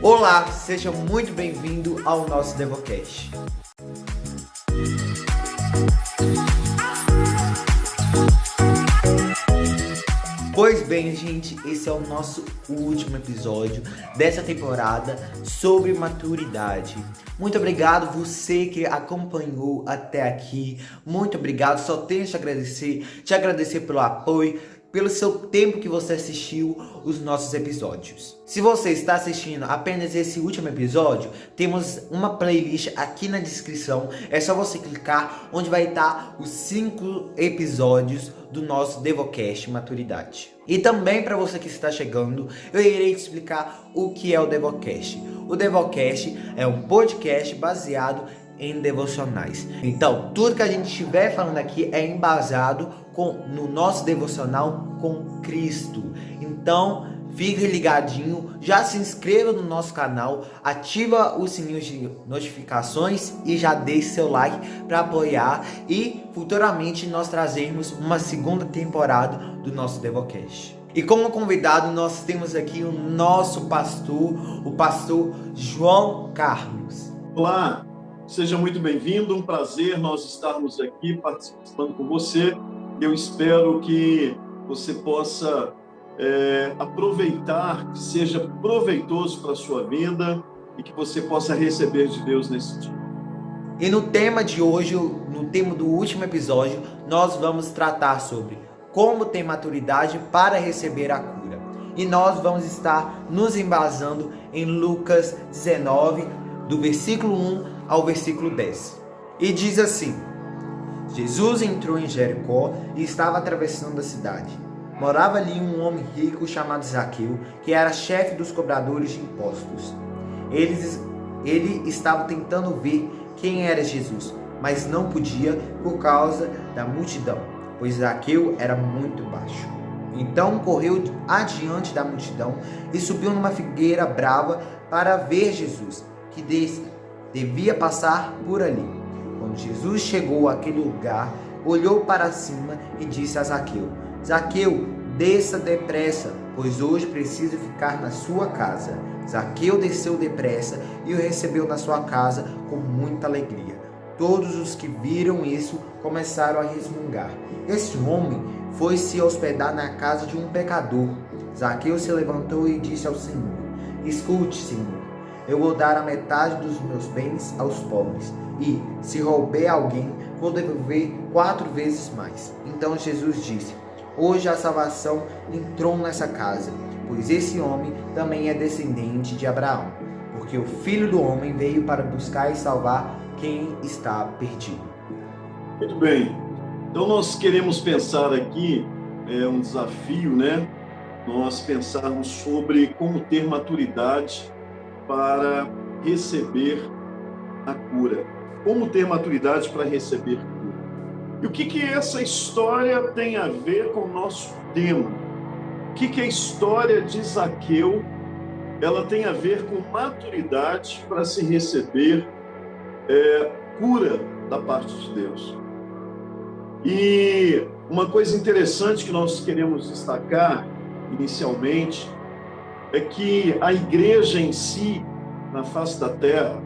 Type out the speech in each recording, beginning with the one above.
Olá, seja muito bem-vindo ao nosso Devocast. Pois bem, gente, esse é o nosso último episódio dessa temporada sobre maturidade. Muito obrigado você que acompanhou até aqui. Muito obrigado, só tenho te agradecer pelo apoio, pelo seu tempo que você assistiu os nossos episódios. Se você está assistindo apenas esse último episódio, temos uma playlist aqui na descrição. É só você clicar onde vai estar os 5 episódios do nosso Devocast Maturidade. E também para você que está chegando, eu irei te explicar o que é o Devocast. O Devocast é um podcast baseado em devocionais. Então, tudo que a gente estiver falando aqui é embasado no nosso devocional com Cristo. Então, fique ligadinho, já se inscreva no nosso canal, ativa o sininho de notificações e já deixe seu like para apoiar e futuramente nós trazermos uma segunda temporada do nosso Devocast. E como convidado nós temos aqui o nosso pastor, o pastor João Carlos. Olá, seja muito bem-vindo, um prazer nós estarmos aqui participando com você. Eu espero que você possa aproveitar, que seja proveitoso para a sua vida e que você possa receber de Deus nesse dia. E no tema de hoje, no tema do último episódio, nós vamos tratar sobre como ter maturidade para receber a cura. E nós vamos estar nos embasando em Lucas 19, do versículo 1 ao versículo 10. E diz assim: Jesus entrou em Jericó e estava atravessando a cidade. Morava ali um homem rico chamado Zaqueu, que era chefe dos cobradores de impostos. Ele estava tentando ver quem era Jesus, mas não podia por causa da multidão, pois Zaqueu era muito baixo. Então correu adiante da multidão e subiu numa figueira brava para ver Jesus, que devia passar por ali. Quando Jesus chegou àquele lugar, olhou para cima e disse a Zaqueu: Zaqueu, desça depressa, pois hoje preciso ficar na sua casa. Zaqueu desceu depressa e o recebeu na sua casa com muita alegria. Todos os que viram isso começaram a resmungar. Esse homem foi se hospedar na casa de um pecador. Zaqueu se levantou e disse ao Senhor: Escute, Senhor, eu vou dar a metade dos meus bens aos pobres, e, se roubei alguém, vou devolver 4 vezes mais. Então Jesus disse: Hoje a salvação entrou nessa casa, pois esse homem também é descendente de Abraão, porque o Filho do Homem veio para buscar e salvar quem está perdido. Muito bem. Então nós queremos pensar aqui, um desafio, né? Nós pensarmos sobre como ter maturidade para receber a cura. Como ter maturidade para receber cura. E o que essa história tem a ver com o nosso tema? O que a história de Zaqueu ela tem a ver com maturidade para se receber cura da parte de Deus? E uma coisa interessante que nós queremos destacar inicialmente é que a igreja em si, na face da terra,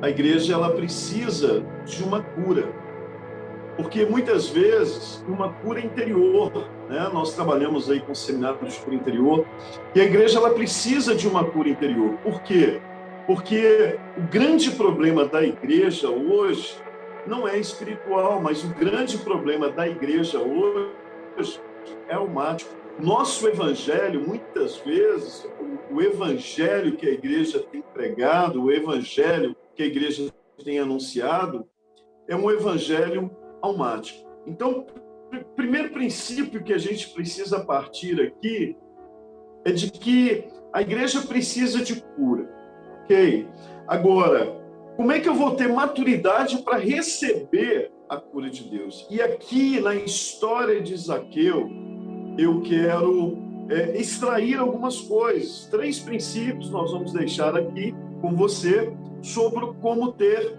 a igreja ela precisa de uma cura. Porque muitas vezes uma cura interior, né? Nós trabalhamos aí com seminários de cura interior, e a igreja ela precisa de uma cura interior. Por quê? Porque o grande problema da igreja hoje não é espiritual, mas o grande problema da igreja hoje é almático. Nosso evangelho, muitas vezes, o evangelho que a igreja tem pregado, o evangelho que a igreja tem anunciado, é um evangelho almático. Então, o primeiro princípio que a gente precisa partir aqui é de que a igreja precisa de cura. Ok? Agora, como é que eu vou ter maturidade para receber a cura de Deus? E aqui, na história de Zaqueu, eu quero extrair algumas coisas. 3 princípios nós vamos deixar aqui com você sobre como ter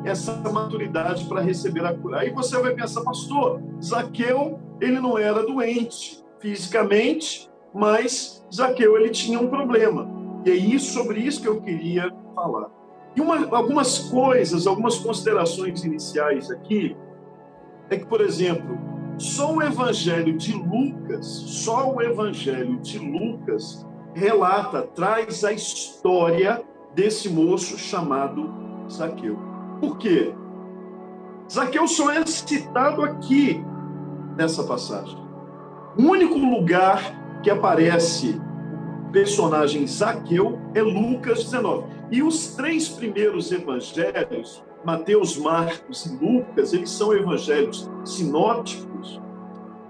essa maturidade para receber a cura. Aí você vai pensar, pastor, Zaqueu, ele não era doente fisicamente, mas Zaqueu, ele tinha um problema. E é sobre isso que eu queria falar. E algumas coisas, algumas considerações iniciais aqui, é que, por exemplo, só o Evangelho de Lucas relata, traz a história desse moço chamado Zaqueu. Por quê? Zaqueu só é citado aqui nessa passagem. O único lugar que aparece o personagem Zaqueu é Lucas 19. E os 3 primeiros evangelhos, Mateus, Marcos e Lucas, eles são evangelhos sinópticos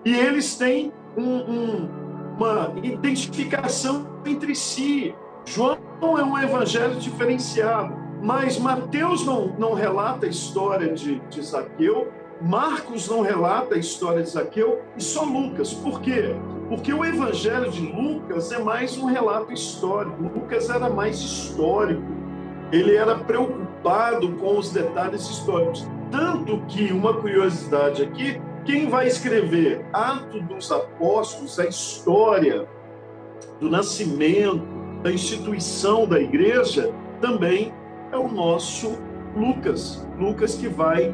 e eles têm uma identificação entre si. João é um evangelho diferenciado, mas Mateus não relata a história de Zaqueu, Marcos não relata a história de Zaqueu, e só Lucas. Por quê? Porque o evangelho de Lucas é mais um relato histórico. Lucas era mais histórico, ele era preocupado com os detalhes históricos. Tanto que, uma curiosidade aqui, quem vai escrever Atos dos Apóstolos, a história do nascimento, da instituição da igreja, também é o nosso Lucas. Lucas que vai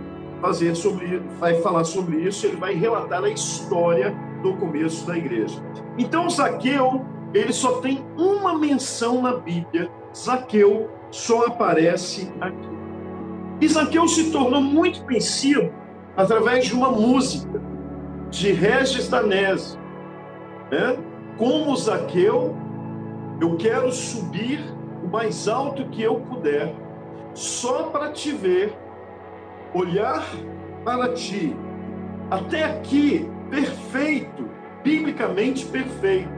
falar sobre isso, ele vai relatar a história do começo da igreja. Então, Zaqueu, ele só tem uma menção na Bíblia. Zaqueu só aparece aqui. E Zaqueu se tornou muito conhecido através de uma música de Regis Danese, né? Como Zaqueu, eu quero subir o mais alto que eu puder, só para te ver, olhar para ti. Até aqui, perfeito, biblicamente perfeito.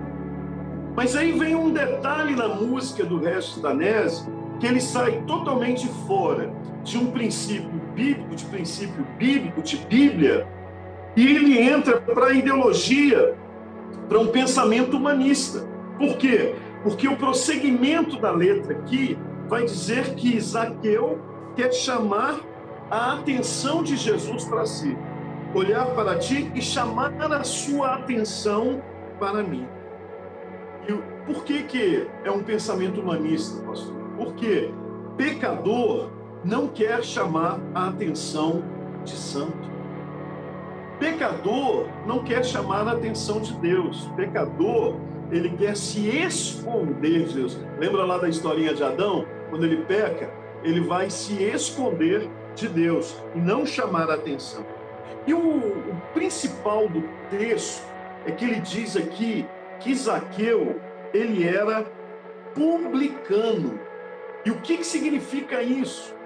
Mas aí vem um detalhe na música do Regis Danese, que ele sai totalmente fora de um princípio bíblico, de Bíblia, e ele entra para a ideologia, para um pensamento humanista. Por quê? Porque o prosseguimento da letra aqui vai dizer que Zaqueu quer chamar a atenção de Jesus para si, olhar para ti e chamar a sua atenção para mim. E por que é um pensamento humanista, pastor? Porque pecador não quer chamar a atenção de santo. Pecador não quer chamar a atenção de Deus. Pecador, ele quer se esconder de Deus. Lembra lá da historinha de Adão? Quando ele peca, ele vai se esconder de Deus e não chamar a atenção. E o principal do texto é que ele diz aqui que Zaqueu, ele era publicano. E o que significa isso?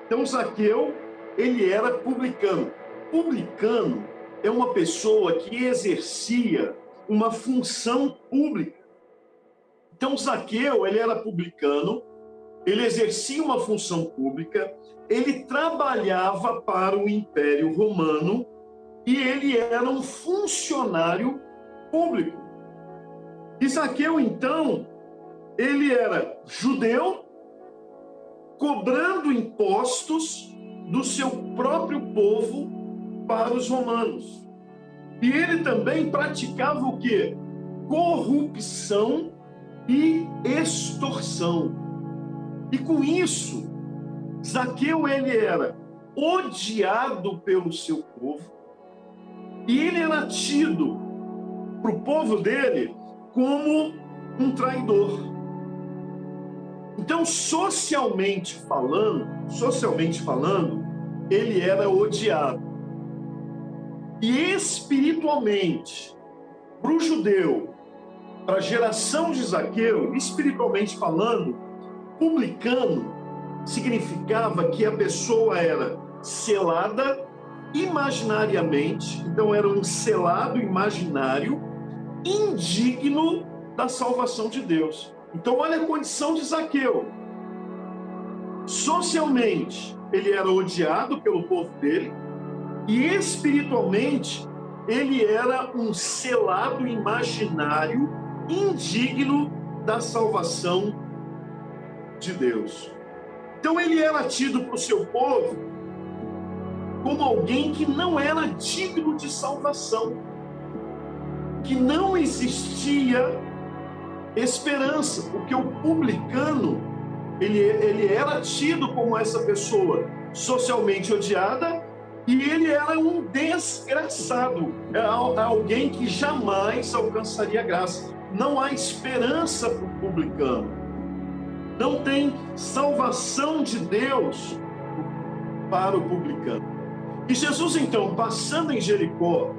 Então, Zaqueu, ele era publicano. Publicano é uma pessoa que exercia uma função pública. Então, Zaqueu, ele era publicano, ele exercia uma função pública, ele trabalhava para o Império Romano e ele era um funcionário público. E Zaqueu, então, ele era judeu, cobrando impostos do seu próprio povo para os romanos. E ele também praticava o quê? Corrupção e extorsão. E com isso, Zaqueu, ele era odiado pelo seu povo e ele era tido para o povo dele como um traidor. Então, socialmente falando, ele era odiado. E espiritualmente, para o judeu, para a geração de Zaqueu, espiritualmente falando, publicano significava que a pessoa era selada imaginariamente, então era um selado imaginário, indigno da salvação de Deus. Então, olha a condição de Zaqueu. Socialmente, ele era odiado pelo povo dele, e espiritualmente, ele era um selado imaginário, indigno da salvação de Deus. Então, ele era tido para o seu povo como alguém que não era digno de salvação, que não existia esperança, porque o publicano, ele era tido como essa pessoa socialmente odiada, e ele era um desgraçado, alguém que jamais alcançaria graça. Não há esperança para o publicano, não tem salvação de Deus para o publicano. E Jesus, então, passando em Jericó,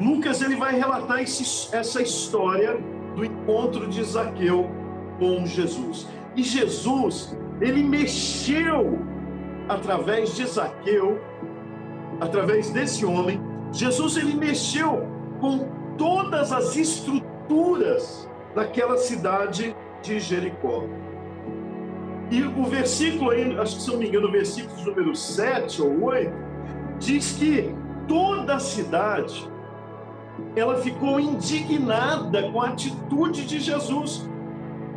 Lucas ele vai relatar essa história do encontro de Zaqueu com Jesus. E Jesus, ele mexeu através de Zaqueu, através desse homem. Jesus, ele mexeu com todas as estruturas daquela cidade de Jericó. E o versículo aí, acho que se não me engano, o versículo número 7 ou 8, diz que toda a cidade, ela ficou indignada com a atitude de Jesus,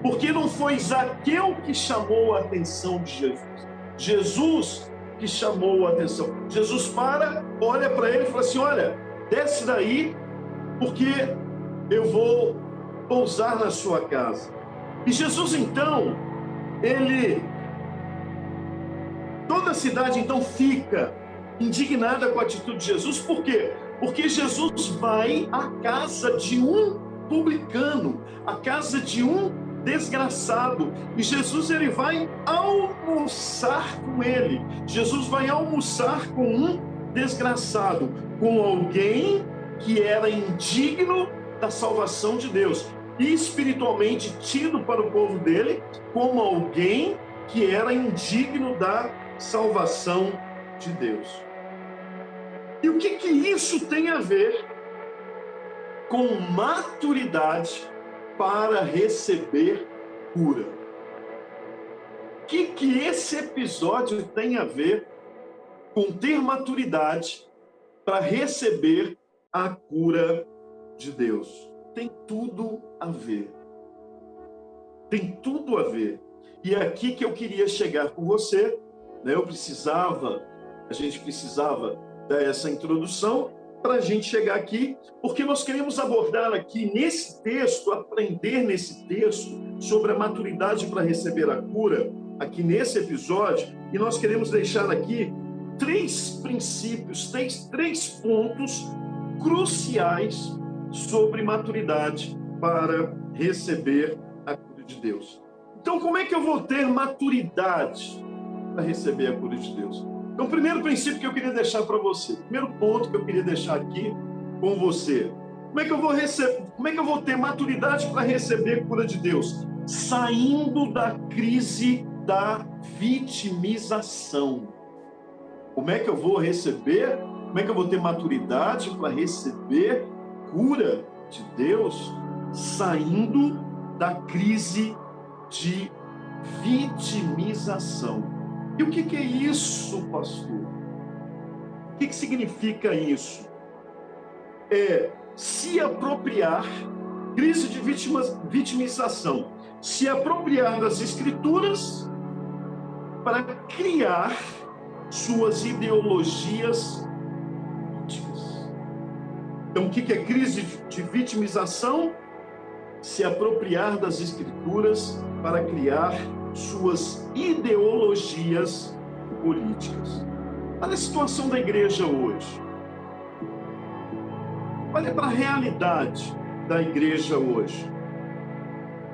porque não foi Zaqueu que chamou a atenção de Jesus, Jesus que chamou a atenção. Jesus olha para ele e fala assim: olha, desce daí, porque eu vou pousar na sua casa. E Jesus então, toda a cidade então fica indignada com a atitude de Jesus. Por quê? Porque Jesus vai à casa de um publicano, à casa de um desgraçado, e Jesus ele vai almoçar com ele. Jesus vai almoçar com um desgraçado, com alguém que era indigno da salvação de Deus, e espiritualmente tido para o povo dele como alguém que era indigno da salvação de Deus. E o que isso tem a ver com maturidade para receber cura? O que esse episódio tem a ver com ter maturidade para receber a cura de Deus? Tem tudo a ver. Tem tudo a ver. E é aqui que eu queria chegar com você, né? A gente precisava dar essa introdução para a gente chegar aqui, porque nós queremos abordar aqui nesse texto, aprender nesse texto sobre a maturidade para receber a cura, aqui nesse episódio, e nós queremos deixar aqui 3 princípios, 3 pontos cruciais sobre maturidade para receber a cura de Deus. Então, como é que eu vou ter maturidade para receber a cura de Deus? Então, o primeiro princípio que eu queria deixar para você, o primeiro ponto que eu queria deixar aqui com você, como é que eu vou ter maturidade para receber a cura de Deus? Saindo da crise da vitimização. Como é que eu vou receber? Como é que eu vou ter maturidade para receber cura de Deus? Saindo da crise de vitimização. E o que é isso, pastor? O que significa isso? É se apropriar, crise de vitimização, se apropriar das Escrituras para criar suas ideologias políticas. Então, o que é crise de vitimização? Se apropriar das Escrituras para criar suas ideologias políticas. Olha a situação da igreja hoje. Olha para a realidade da igreja hoje.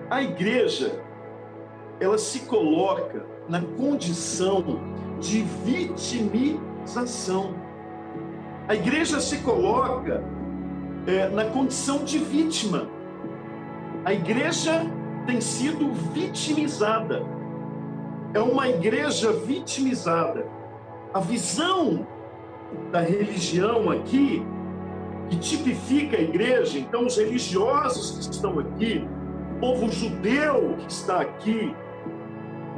A igreja, ela se coloca na condição de vitimização. A igreja se coloca na condição de vítima. A igreja tem sido vitimizada. É uma igreja vitimizada. A visão da religião aqui, que tipifica a igreja, então os religiosos que estão aqui, o povo judeu que está aqui,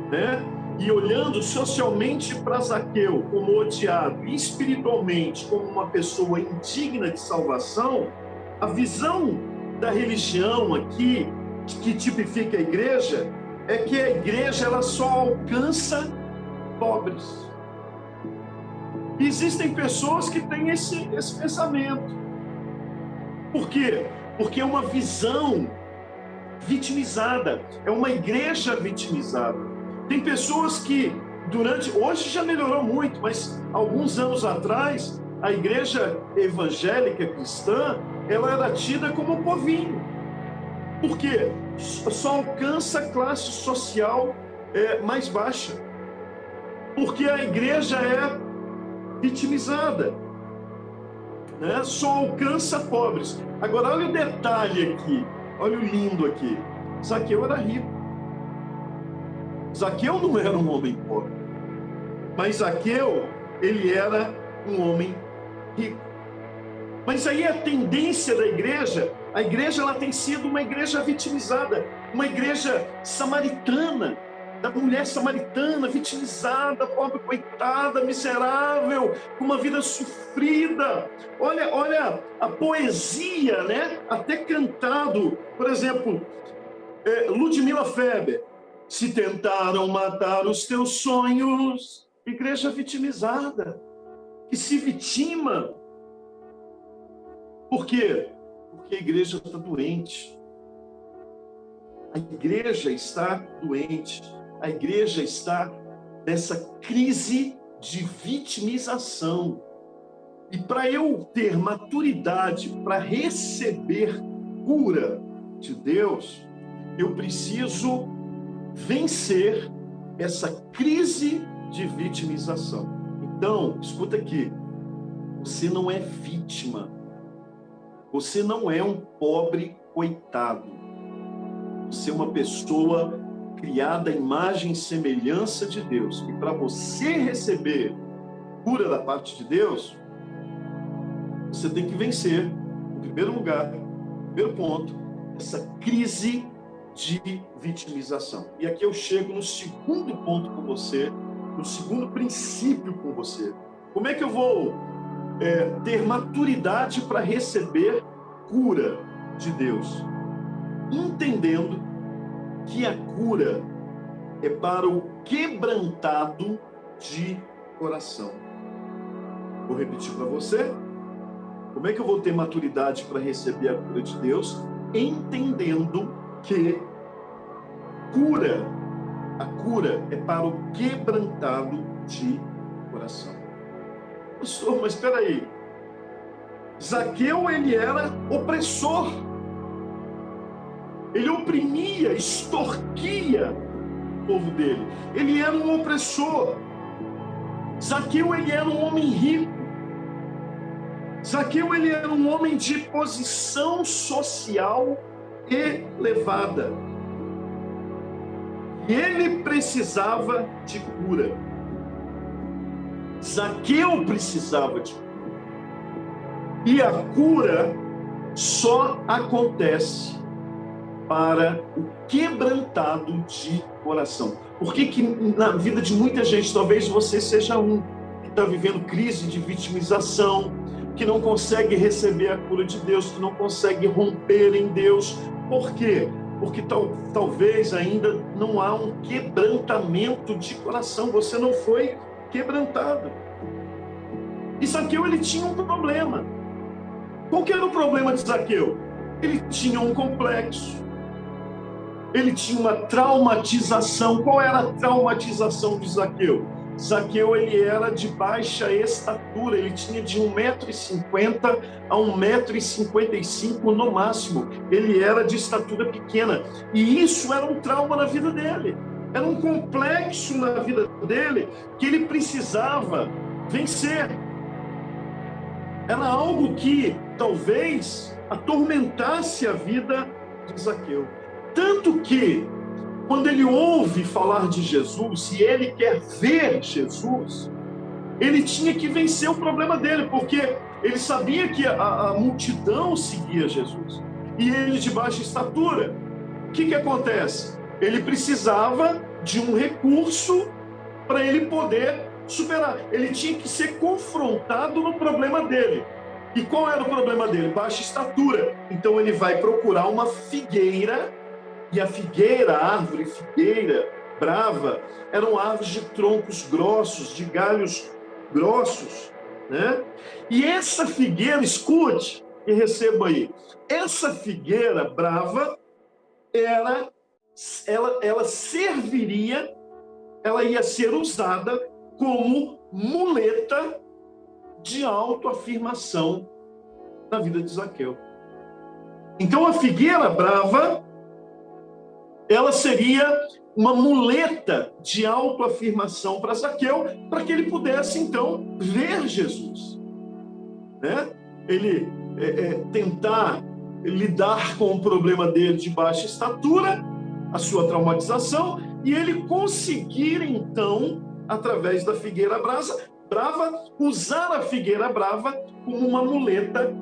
né? E olhando socialmente para Zaqueu como odiado, e espiritualmente como uma pessoa indigna de salvação, a visão da religião aqui, que tipifica a igreja, é que a igreja ela só alcança pobres. E existem pessoas que têm esse pensamento. Por quê? Porque é uma visão vitimizada, é uma igreja vitimizada. Tem pessoas que hoje já melhorou muito, mas alguns anos atrás, a igreja evangélica cristã, ela era tida como um povinho. Por quê? Só alcança a classe social mais baixa. Porque a igreja é vitimizada, né? Só alcança pobres. Agora, olha o detalhe aqui, olha o lindo aqui. Zaqueu era rico. Zaqueu não era um homem pobre, mas Zaqueu, ele era um homem rico. Mas aí a tendência da igreja, a igreja ela tem sido uma igreja vitimizada, uma igreja samaritana, da mulher samaritana, vitimizada, pobre, coitada, miserável, com uma vida sofrida. Olha a poesia, né? Até cantado. Por exemplo, Ludmila Feber. Se tentaram matar os teus sonhos, igreja vitimizada, que se vitima. Por quê? Porque a igreja está doente. A igreja está doente. A igreja está nessa crise de vitimização. E para eu ter maturidade para receber cura de Deus, eu preciso vencer essa crise de vitimização. Então, escuta aqui, você não é vítima, você não é um pobre coitado, você é uma pessoa criada à imagem e semelhança de Deus, e para você receber cura da parte de Deus, você tem que vencer, em primeiro lugar, primeiro ponto, essa crise de vitimização. E aqui eu chego no segundo ponto com você, no segundo princípio com você. Como é que eu vou ter maturidade para receber cura de Deus? Entendendo que a cura é para o quebrantado de coração. Vou repetir para você. Como é que eu vou ter maturidade para receber a cura de Deus? Entendendo que a cura é para o quebrantado de coração. Pastor, mas espera aí. Zaqueu, ele era opressor. Ele oprimia, extorquia o povo dele. Ele era um opressor. Zaqueu, ele era um homem rico. Zaqueu, ele era um homem de posição social elevada. E ele precisava de cura. Zaqueu precisava de cura. E a cura só acontece para o quebrantado de coração. Por que na vida de muita gente, talvez você seja um que está vivendo crise de vitimização, que não consegue receber a cura de Deus, que não consegue romper em Deus. Por quê? Porque talvez ainda não há um quebrantamento de coração. Você não foi quebrantado. E Zaqueu, ele tinha um problema. Qual que era o problema de Zaqueu? Ele tinha um complexo. Ele tinha uma traumatização. Qual era a traumatização de Zaqueu? Zaqueu, ele era de baixa estatura. Ele tinha de 1,50 m a 1,55 m no máximo. Ele era de estatura pequena. E isso era um trauma na vida dele. Era um complexo na vida dele que ele precisava vencer. Era algo que talvez atormentasse a vida de Zaqueu. Tanto que, quando ele ouve falar de Jesus e ele quer ver Jesus, ele tinha que vencer o problema dele, porque ele sabia que a multidão seguia Jesus. E ele de baixa estatura. O que acontece? Ele precisava de um recurso para ele poder superar. Ele tinha que ser confrontado no problema dele. E qual era o problema dele? Baixa estatura. Então ele vai procurar uma figueira. E a figueira, a árvore figueira brava, eram árvores de troncos grossos, de galhos grossos, né? E essa figueira, escute e receba aí, essa figueira brava, ela serviria, ela ia ser usada como muleta de autoafirmação na vida de Zaqueu. Então a figueira brava, ela seria uma muleta de autoafirmação para Zaqueu, para que ele pudesse então ver Jesus, né? Ele tentar lidar com o problema dele de baixa estatura, a sua traumatização, e ele conseguir então, através da figueira brava, usar a figueira brava como uma muleta,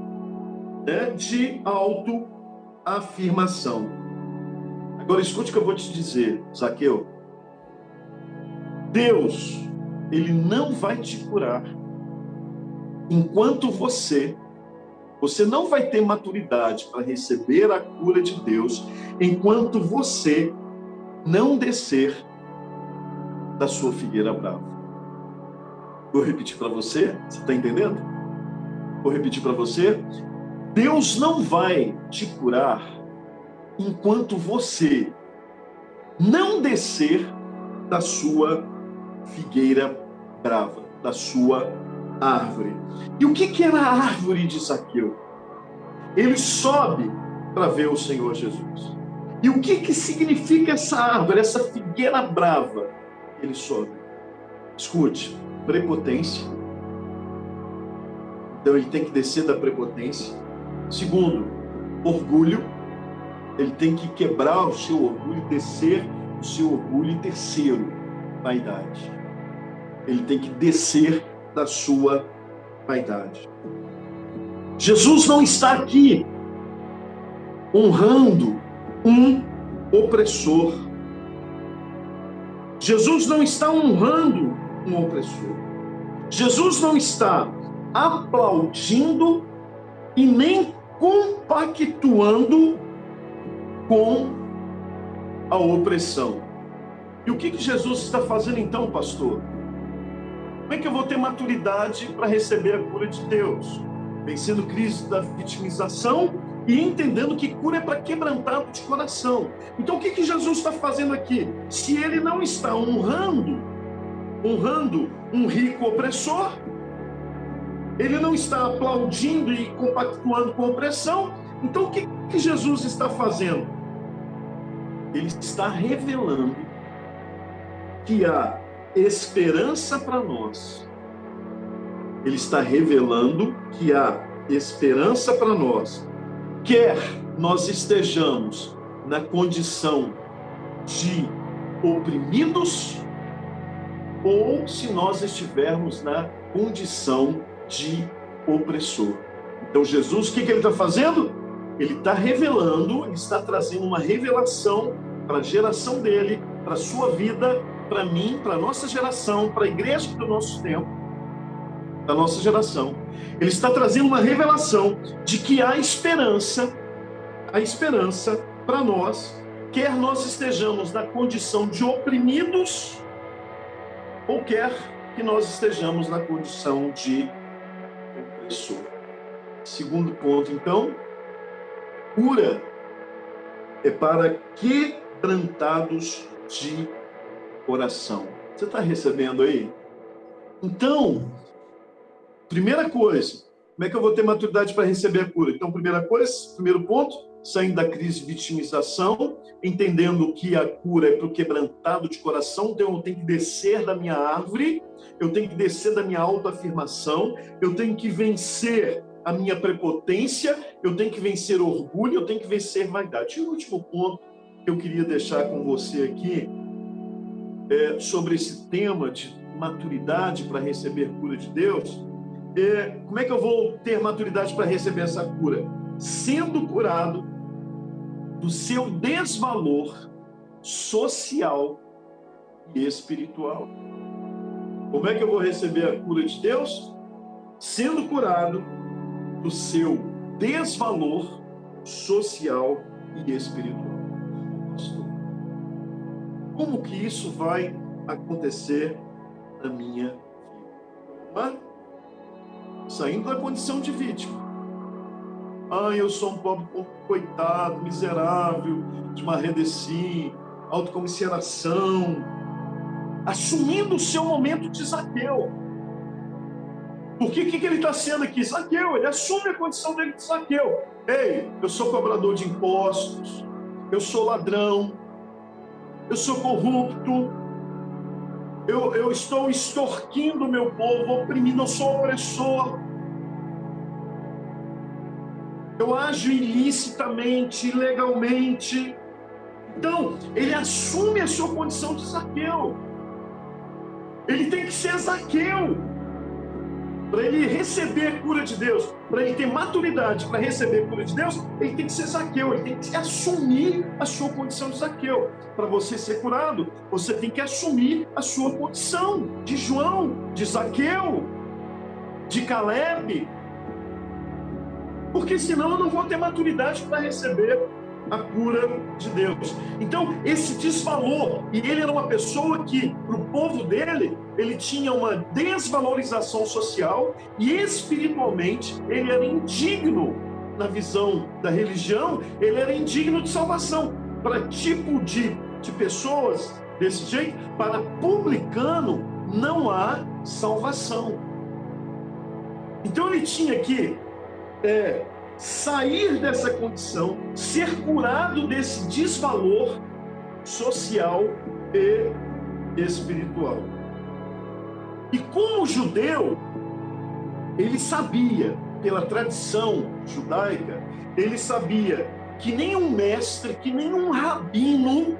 né, de autoafirmação. Agora escute o que eu vou te dizer, Zaqueu. Deus, ele não vai te curar enquanto você não vai ter maturidade para receber a cura de Deus, enquanto você não descer da sua figueira brava. Vou repetir para você, você está entendendo? Vou repetir para você. Deus não vai te curar enquanto você não descer da sua figueira brava, da sua árvore. E o que era a árvore de Zaqueu? Ele sobe para ver o Senhor Jesus. E o que significa essa árvore, essa figueira brava? Ele sobe. Escute, prepotência. Então ele tem que descer da prepotência. Segundo, orgulho. Ele tem que quebrar o seu orgulho, descer o seu orgulho. E terceiro, vaidade. Ele tem que descer da sua vaidade. Jesus não está aqui honrando um opressor. Jesus não está honrando um opressor. Jesus não está aplaudindo e nem compactuando com a opressão. E o que Jesus está fazendo então, pastor? Como é que eu vou ter maturidade para receber a cura de Deus? Vencendo crise da vitimização e entendendo que cura é para quebrantado de coração. Então o que Jesus está fazendo aqui? Se ele não está honrando um rico opressor, ele não está aplaudindo e compactuando com a opressão, então o que Jesus está fazendo? Ele está revelando que há esperança para nós. Ele está revelando que há esperança para nós, quer nós estejamos na condição de oprimidos ou se nós estivermos na condição de opressor. Então Jesus, o que ele está fazendo? Ele está revelando, ele está trazendo uma revelação para a geração dele, para a sua vida, para mim, para a nossa geração, para a igreja do nosso tempo, da nossa geração. Ele está trazendo uma revelação de que há esperança para nós, quer nós estejamos na condição de oprimidos, ou quer que nós estejamos na condição de opressor. Segundo ponto, então, cura é para quebrantados de coração. Você está recebendo aí? Então, primeira coisa, como é que eu vou ter maturidade para receber a cura? Então, primeiro ponto, saindo da crise de vitimização, entendendo que a cura é para o quebrantado de coração, então eu tenho que descer da minha árvore, eu tenho que descer da minha autoafirmação, eu tenho que vencer a minha prepotência, eu tenho que vencer o orgulho, eu tenho que vencer a vaidade. E o último ponto que eu queria deixar com você aqui é sobre esse tema de maturidade para receber cura de Deus. Como é que eu vou ter maturidade para receber essa cura? Sendo curado do seu desvalor social e espiritual. Como é que eu vou receber a cura de Deus? Sendo curado do seu desvalor social e espiritual. Como que isso vai acontecer na minha vida? Saindo da condição de vítima. Eu sou um pobre coitado, miserável, de uma redecim, autocomiseração, assumindo o seu momento de Zaqueu. Porque o que ele está sendo aqui? Zaqueu, ele assume a condição dele de Zaqueu. Ei, eu sou cobrador de impostos, eu sou ladrão, eu sou corrupto, eu estou extorquindo o meu povo, oprimindo, eu sou opressor. Eu ajo ilicitamente, ilegalmente. Então, ele assume a sua condição de Zaqueu. Ele tem que ser Zaqueu para ele receber a cura de Deus, para ele ter maturidade para receber a cura de Deus. Ele tem que ser Zaqueu, ele tem que assumir a sua condição de Zaqueu. Para você ser curado, você tem que assumir a sua condição de João, de Zaqueu, de Caleb, porque senão eu não vou ter maturidade para receber a cura de Deus. Então, esse desvalor, e ele era uma pessoa que, para o povo dele, ele tinha uma desvalorização social e espiritualmente ele era indigno, na visão da religião, ele era indigno de salvação. Para tipo de pessoas desse jeito, para publicano, não há salvação. Então, ele tinha que sair dessa condição, ser curado desse desvalor social e espiritual. E como judeu, ele sabia, pela tradição judaica, ele sabia que nenhum mestre, que nenhum rabino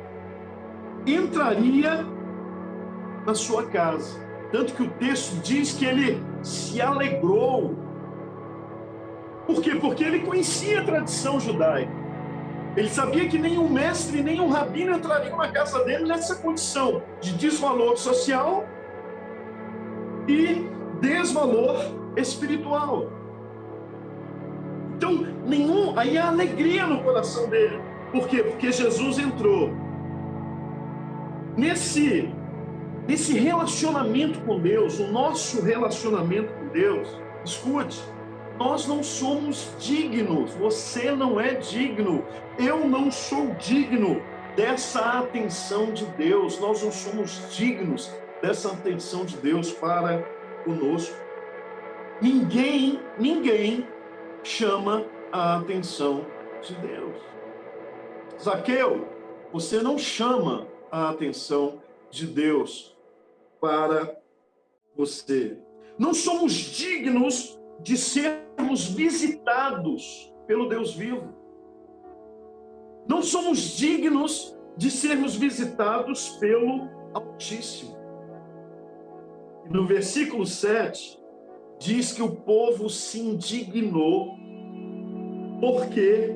entraria na sua casa. Tanto que o texto diz que ele se alegrou. Por quê? Porque ele conhecia a tradição judaica. Ele sabia que nenhum mestre, nenhum rabino entraria na casa dele nessa condição de desvalor social e desvalor espiritual. Então, aí há alegria no coração dele. Por quê? Porque Jesus entrou nesse relacionamento com Deus, o nosso relacionamento com Deus. Escute. Nós não somos dignos, você não é digno, eu não sou digno dessa atenção de Deus, nós não somos dignos dessa atenção de Deus para conosco. Ninguém chama a atenção de Deus. Zaqueu, você não chama a atenção de Deus para você. Não somos dignos de sermos visitados pelo Deus vivo. Não somos dignos de sermos visitados pelo Altíssimo. E no versículo 7, diz que o povo se indignou porque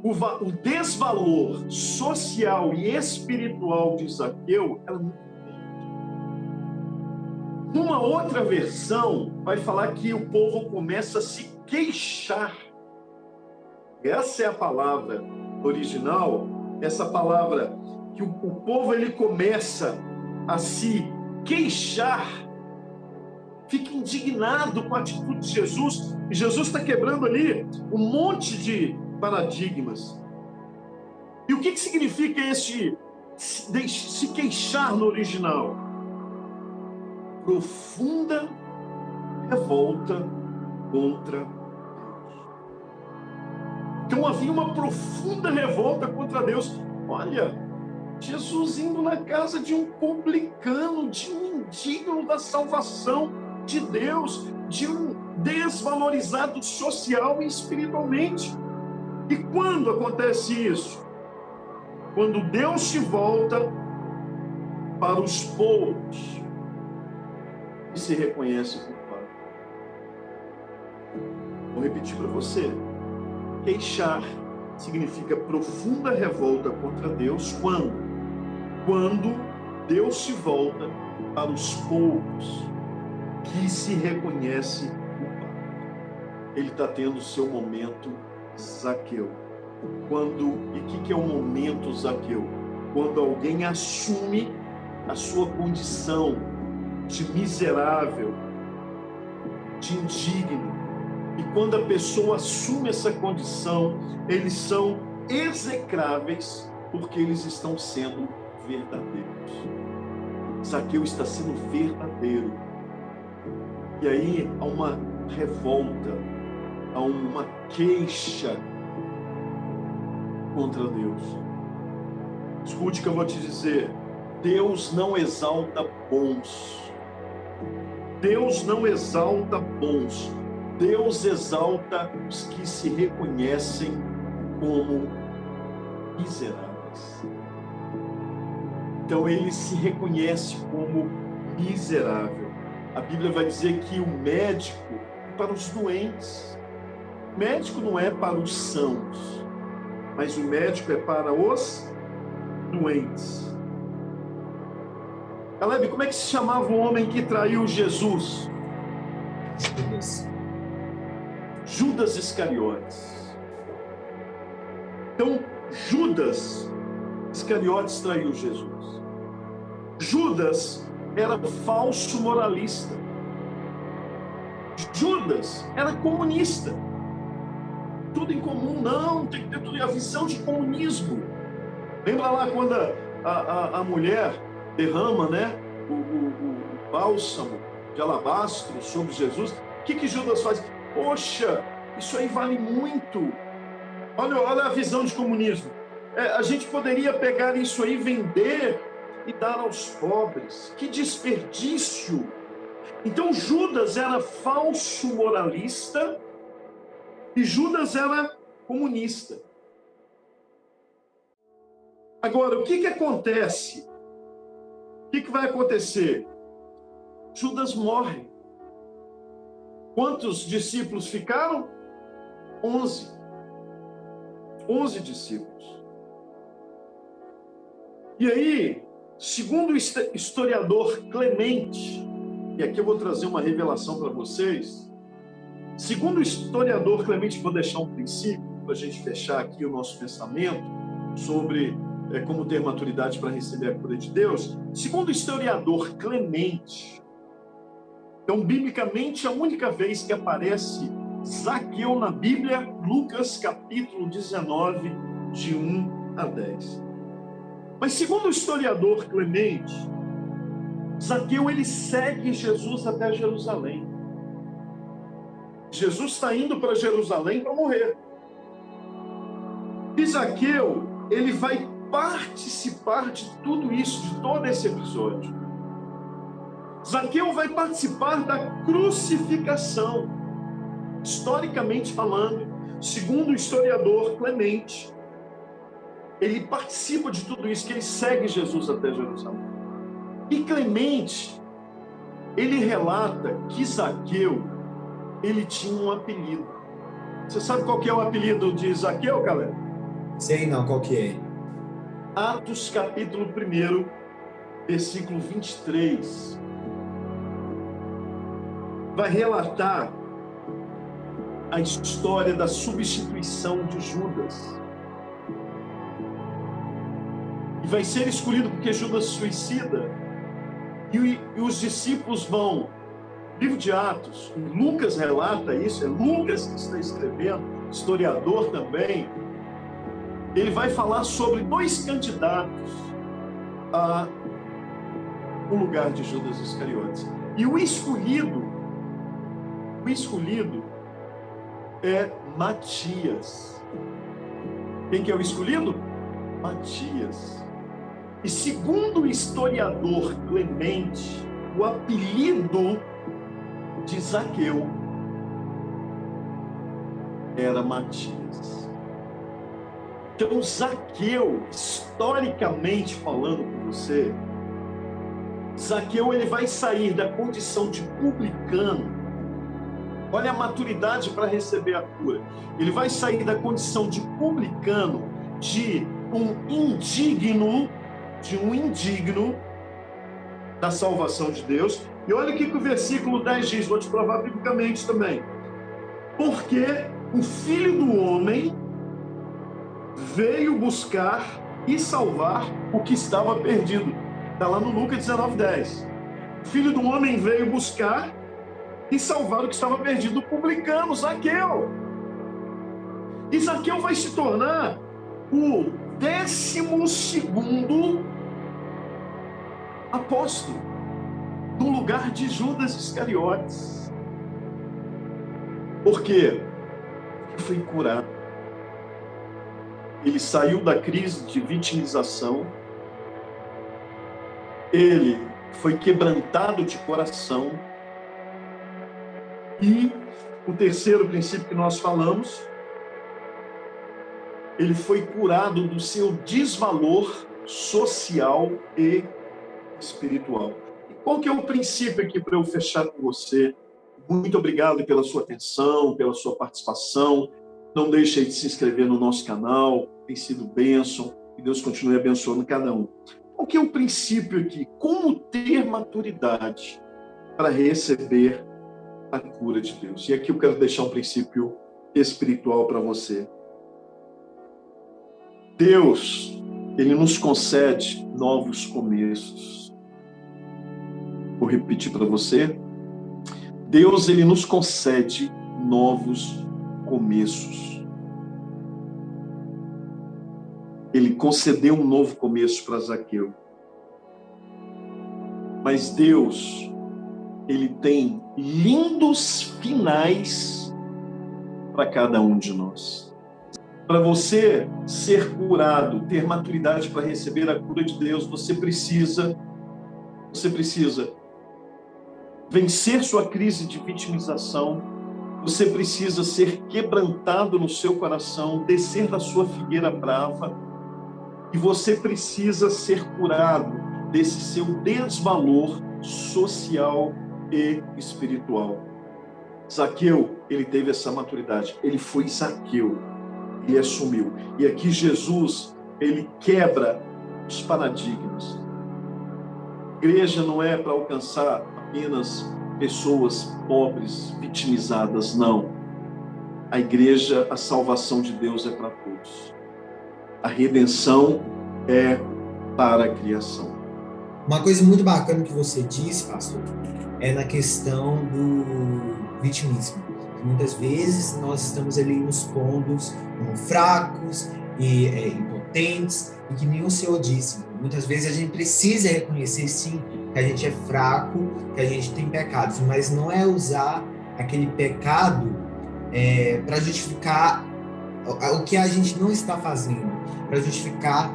o desvalor social e espiritual de Zaqueu era muito. Numa outra versão, vai falar que o povo começa a se queixar. Essa é a palavra original, essa palavra que o povo ele começa a se queixar, fica indignado com a atitude de Jesus, e Jesus está quebrando ali um monte de paradigmas. E o que significa esse se queixar no original? Profunda revolta contra Deus. Então havia uma profunda revolta contra Deus. Olha, Jesus indo na casa de um publicano, de um indigno da salvação de Deus, de um desvalorizado social e espiritualmente. E quando acontece isso? Quando Deus se volta para os poucos e se reconhece culpado. Vou repetir para você. Queixar significa profunda revolta contra Deus. Quando Deus se volta para os poucos que se reconhece culpado. Ele está tendo o seu momento Zaqueu. E o que é o momento Zaqueu? Quando alguém assume a sua condição de miserável, de indigno, E quando a pessoa assume essa condição, eles são execráveis, porque eles estão sendo verdadeiros. Zaqueu está sendo verdadeiro. E aí há uma revolta, há uma queixa contra Deus. Escute o que eu vou te dizer. Deus não exalta bons. Deus não exalta bons. Deus exalta os que se reconhecem como miseráveis. Então ele se reconhece como miserável. A Bíblia vai dizer que o médico é para os doentes. O médico não é para os sãos, mas o médico é para os doentes. Caleb, como é que se chamava o homem que traiu Jesus? Judas Iscariotes. Então, Judas Iscariotes traiu Jesus. Judas era falso moralista. Judas era comunista. Tudo em comum, não, tem que ter tudo. A visão de comunismo. Lembra lá quando a mulher derrama, né, o bálsamo de alabastro sobre Jesus? O que Judas faz? Poxa, isso aí vale muito. Olha a visão de comunismo. A gente poderia pegar isso aí, vender e dar aos pobres. Que desperdício! Então Judas era falso moralista e Judas era comunista. Agora, o que acontece? O que vai acontecer? Judas morre. Quantos discípulos ficaram? 11. 11 discípulos. E aí, segundo o historiador Clemente, e aqui eu vou trazer uma revelação para vocês, segundo o historiador Clemente, vou deixar um princípio para a gente fechar aqui o nosso pensamento sobre como ter maturidade para receber a cura de Deus. Segundo o historiador Clemente, então, biblicamente, a única vez que aparece Zaqueu na Bíblia, Lucas capítulo 19, de 1 a 10. Mas segundo o historiador Clemente, Zaqueu ele segue Jesus até Jerusalém. Jesus está indo para Jerusalém para morrer. E Zaqueu, ele vai participar de tudo isso, de todo esse episódio. Zaqueu vai participar da crucificação. Historicamente falando, segundo o historiador Clemente, ele participa de tudo isso, que ele segue Jesus até Jerusalém. E Clemente, ele relata que Zaqueu, ele tinha um apelido. Você sabe qual que é o apelido de Zaqueu, galera? Sei não, qual que é? Atos capítulo 1, versículo 23. Vai relatar a história da substituição de Judas. E vai ser escolhido porque Judas suicida. E os discípulos vão. Livro de Atos, Lucas relata isso, é Lucas que está escrevendo, historiador também. Ele vai falar sobre 2 candidatos a o lugar de Judas Iscariotes. E o escolhido é Matias. Quem que é o escolhido? Matias. E segundo o historiador Clemente, o apelido de Zaqueu era Matias. Então Zaqueu, historicamente falando com você, Zaqueu ele vai sair da condição de publicano. Olha a maturidade para receber a cura. Ele vai sair da condição de publicano, de um indigno da salvação de Deus. E olha o que o versículo 10 diz, vou te provar biblicamente também. Porque o Filho do Homem veio buscar e salvar o que estava perdido. Está lá no Lucas 19:10. O Filho do Homem veio buscar e salvar o que estava perdido, o publicano, Zaqueu. E Zaqueu vai se tornar o 12º apóstolo, no lugar de Judas Iscariotes. Por quê? Ele foi curado. Ele saiu da crise de vitimização. Ele foi quebrantado de coração. E o terceiro princípio que nós falamos, ele foi curado do seu desvalor social e espiritual. E qual que é o princípio aqui para eu fechar com você? Muito obrigado pela sua atenção, pela sua participação. Não deixe de se inscrever no nosso canal, tem sido bênção, e Deus continue abençoando cada um. Qual que é o princípio aqui? Como ter maturidade para receber a cura de Deus? E aqui eu quero deixar um princípio espiritual para você. Deus, Ele nos concede novos começos. Vou repetir para você. Deus, Ele nos concede novos começos. Ele concedeu um novo começo para Zaqueu. Mas Deus, Ele tem lindos finais para cada um de nós. Para você ser curado, ter maturidade para receber a cura de Deus, você precisa vencer sua crise de vitimização, você precisa ser quebrantado no seu coração, descer da sua figueira brava, e você precisa ser curado desse seu desvalor social e espiritual. Zaqueu, ele teve essa maturidade, ele foi Zaqueu, ele assumiu. E aqui Jesus, ele quebra os paradigmas. A igreja não é para alcançar apenas pessoas pobres, vitimizadas, não. A igreja, a salvação de Deus é para todos. A redenção é para a criação. Uma coisa muito bacana que você disse, pastor, é na questão do vitimismo. Muitas vezes nós estamos ali nos pondo como fracos e impotentes, e que nem o Senhor disse. Muitas vezes a gente precisa reconhecer, sim, que a gente é fraco, que a gente tem pecados, mas não é usar aquele pecado para justificar o que a gente não está fazendo, para justificar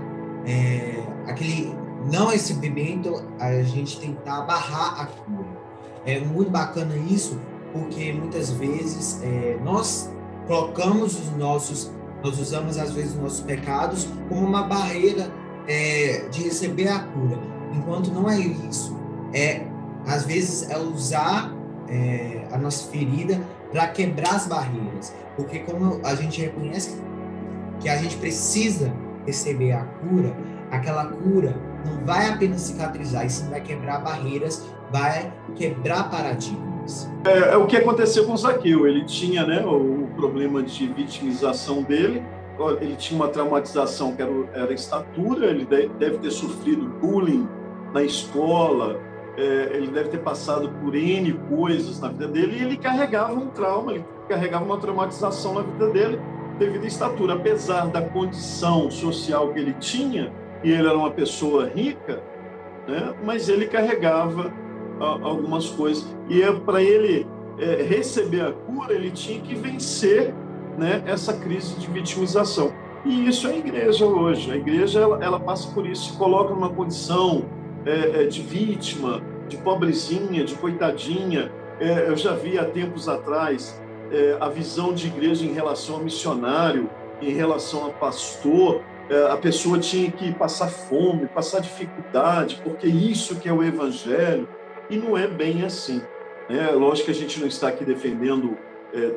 aquele não recebimento, a gente tentar barrar a cura. É muito bacana isso, porque muitas vezes nós colocamos nós usamos às vezes os nossos pecados como uma barreira de receber a cura, enquanto não é isso. Às vezes é usar a nossa ferida para quebrar as barreiras, porque como a gente reconhece que a gente precisa receber a cura, aquela cura não vai apenas cicatrizar, e sim vai quebrar barreiras, vai quebrar paradigmas. É o que aconteceu com Zaqueu. Ele tinha, o problema de vitimização dele, ele tinha uma traumatização que era a estatura, ele deve ter sofrido bullying na escola, ele deve ter passado por N coisas na vida dele, e ele carregava um trauma, ele carregava uma traumatização na vida dele devido à estatura. Apesar da condição social que ele tinha, e ele era uma pessoa rica, mas ele carregava algumas coisas. E para ele receber a cura, ele tinha que vencer essa crise de vitimização. E isso é a igreja hoje. A igreja ela passa por isso, se coloca numa condição de vítima, de pobrezinha, de coitadinha. Eu já vi há tempos atrás a visão de igreja em relação a missionário, em relação a pastor. A pessoa tinha que passar fome, passar dificuldade, porque isso que é o evangelho. E não é bem assim. Lógico que a gente não está aqui defendendo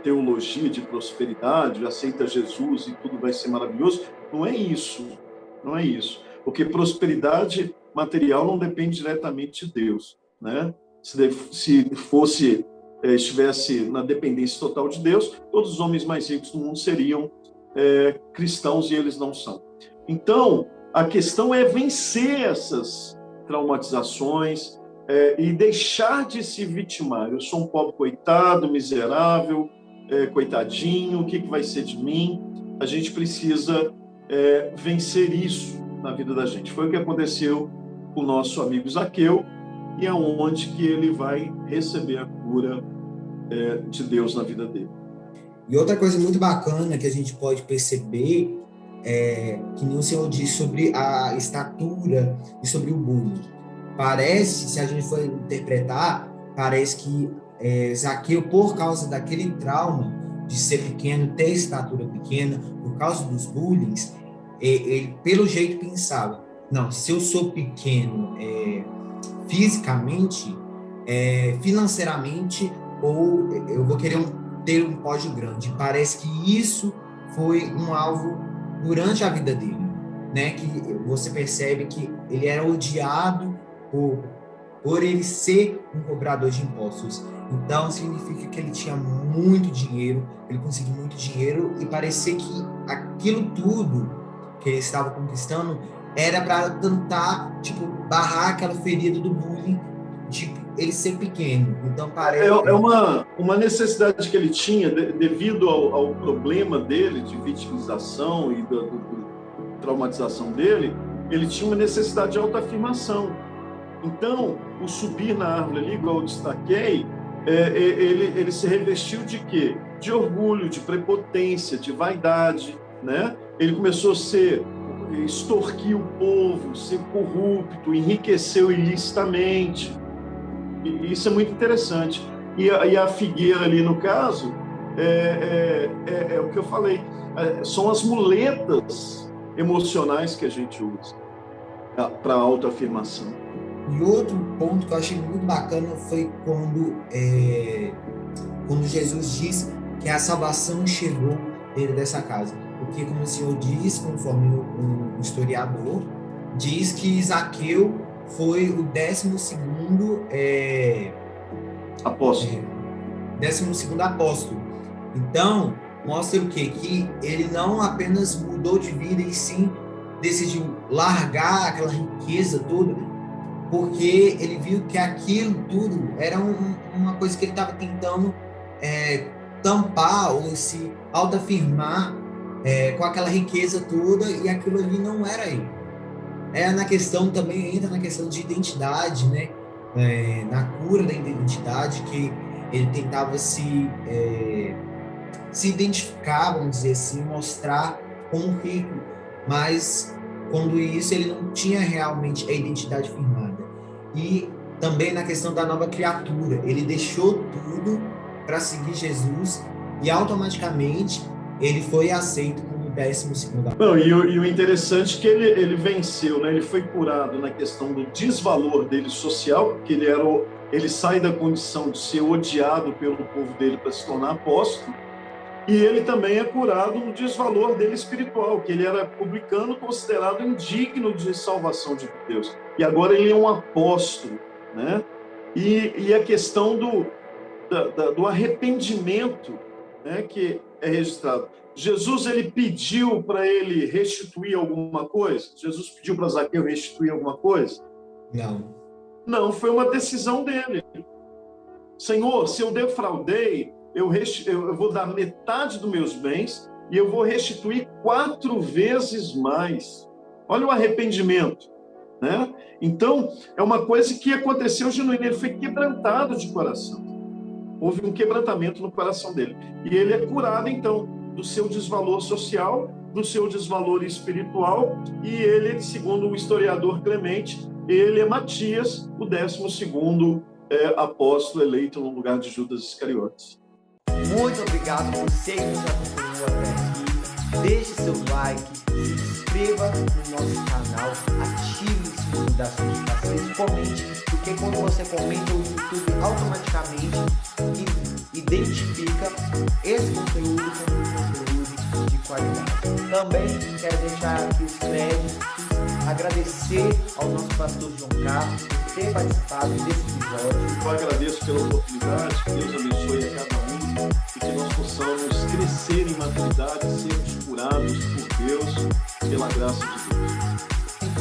teologia de prosperidade, aceita Jesus e tudo vai ser maravilhoso. Não é isso. Não é isso. Porque prosperidade material não depende diretamente de Deus. Se estivesse na dependência total de Deus, todos os homens mais ricos do mundo seriam cristãos, e eles não são. Então, a questão é vencer essas traumatizações, e deixar de se vitimar. Eu sou um pobre coitado, miserável, coitadinho, o que vai ser de mim? A gente precisa vencer isso na vida da gente. Foi o que aconteceu com o nosso amigo Zaqueu, e é onde que ele vai receber a cura de Deus na vida dele. E outra coisa muito bacana que a gente pode perceber que nem o Senhor diz sobre a estatura e sobre o bullying. Parece, se a gente for interpretar, parece que Zaqueu, por causa daquele trauma de ser pequeno, ter estatura pequena, por causa dos bullying, ele pelo jeito pensava, não, se eu sou pequeno fisicamente, financeiramente, ou eu vou querer ter um pódio grande. Parece que isso foi um alvo durante a vida dele, né? Que você percebe que ele era odiado por ele ser um cobrador de impostos. Então, significa que ele tinha muito dinheiro, ele conseguiu muito dinheiro, e parecia que aquilo tudo que ele estava conquistando era para tentar, barrar aquela ferida do bullying, de ele ser pequeno. Então, parece... uma necessidade que ele tinha, devido ao problema dele, de vitimização e da traumatização dele, ele tinha uma necessidade de autoafirmação. Então, o subir na árvore ali, igual eu destaquei, ele se revestiu de quê? De orgulho, de prepotência, de vaidade, né? Ele começou a extorquir o povo, ser corrupto, enriqueceu ilicitamente. E isso é muito interessante. E a figueira ali, no caso, é o que eu falei, são as muletas emocionais que a gente usa para a autoafirmação. E outro ponto que eu achei muito bacana foi quando Jesus diz que a salvação chegou dentro dessa casa. Porque, como o Senhor diz, conforme o historiador, diz que Zaqueu foi o 12º apóstolo. 12º apóstolo. Então, mostra o quê? Que ele não apenas mudou de vida, e sim decidiu largar aquela riqueza toda, porque ele viu que aquilo tudo era uma coisa que ele estava tentando tampar ou se autoafirmar com aquela riqueza toda, e aquilo ali não era ele. Entra na questão de identidade, né? Na cura da identidade, que ele tentava se identificar, vamos dizer assim, mostrar como rico, mas quando isso ele não tinha realmente a identidade firmada. E também na questão da nova criatura, ele deixou tudo para seguir Jesus, e automaticamente ele foi aceito como 12º apóstolo. E o interessante é que ele venceu, né? Ele foi curado na questão do desvalor dele social, porque ele sai da condição de ser odiado pelo povo dele para se tornar apóstolo, e ele também é curado no desvalor dele espiritual, que ele era publicano, considerado indigno de salvação de Deus, e agora ele é um apóstolo, né? E a questão do arrependimento, né, que é registrado. Jesus, ele pediu para ele restituir alguma coisa? Jesus pediu para Zaqueu restituir alguma coisa? Não, foi uma decisão dele. Senhor, se eu defraudei, eu vou dar metade dos meus bens e eu vou restituir 4 vezes mais. Olha o arrependimento, né? Então, é uma coisa que aconteceu genuíno. Ele foi quebrantado de coração. Houve um quebrantamento no coração dele. E ele é curado, então, do seu desvalor social, do seu desvalor espiritual, e ele, segundo o historiador Clemente, ele é Matias, o 12º apóstolo eleito no lugar de Judas Iscariotes. Muito obrigado por você que nos acompanhou até aqui. Deixe seu like, se inscreva no nosso canal, ative o sininho das notificações, comente, porque quando você comenta, o YouTube automaticamente identifica esse conteúdo como um conteúdo de qualidade. Também quero deixar aqui os créditos, agradecer ao nosso pastor João Carlos por ter participado desse episódio. Eu agradeço pela oportunidade, que Deus abençoe a cada um e que nós possamos crescer em maturidade, sermos curados por Deus, pela graça de Deus.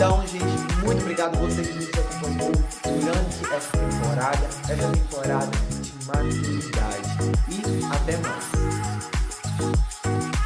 Então, gente, muito obrigado você que nos acompanhou durante essa temporada de maturidade. E até mais.